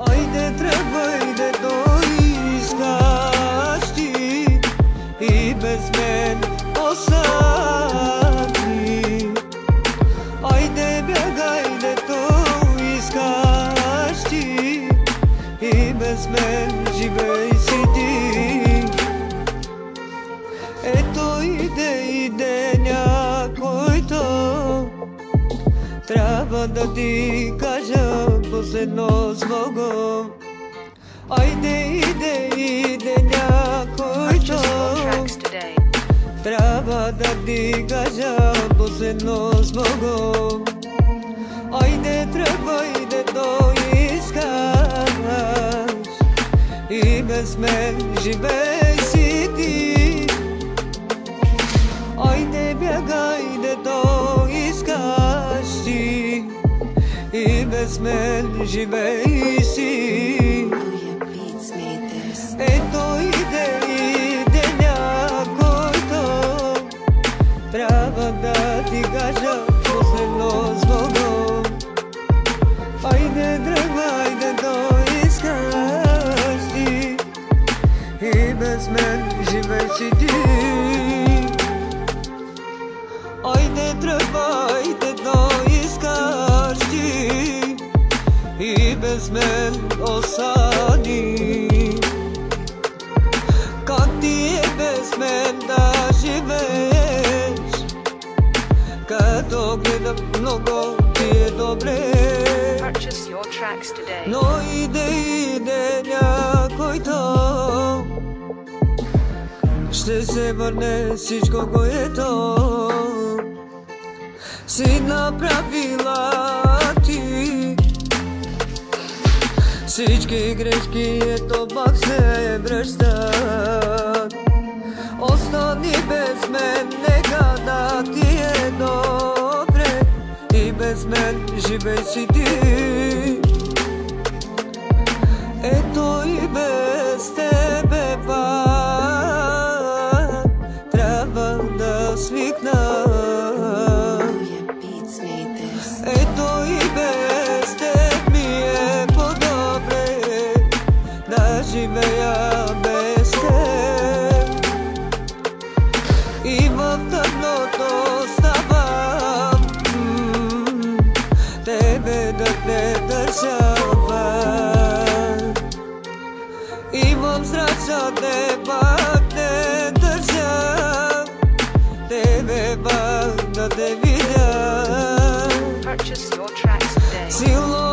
Ajde, trebaj da doiskaš ti I bez men osadi Ajde, bjegaj da doiskaš ti I bez men živej si ti Eto ide някой то Трябва да ти кажа последно свого Ajde, ide някой то Трябва да ти кажа последно свого Ajde, trebaj da doiskaš I bez мен живей си ти Ajde, bjegaj da doiskaš ti I bez мен живей си Ето ide някой то Трябва да ти кажа последно свого Ajde, trebaj da doiskaš ti I bez мен живей си ти Ajde, trebaj da doiskaš ti I bez мен osadi Как ти без мен да живееш Като гледам много ти добре Но иде някой то Ще се върне всичко, което си направила ти Всички грешки ето пак се връщат Остани без мен, нека да ти е добре И без мен живей си ти Ето и без тебе пак Трябва да свикна Ето и без теб ми е по-добре Да живея без теб И в тъмното ставам Тебе да те държа пак И в страшна те пак те държа Тебе пак да те видя Purchase your tracks today.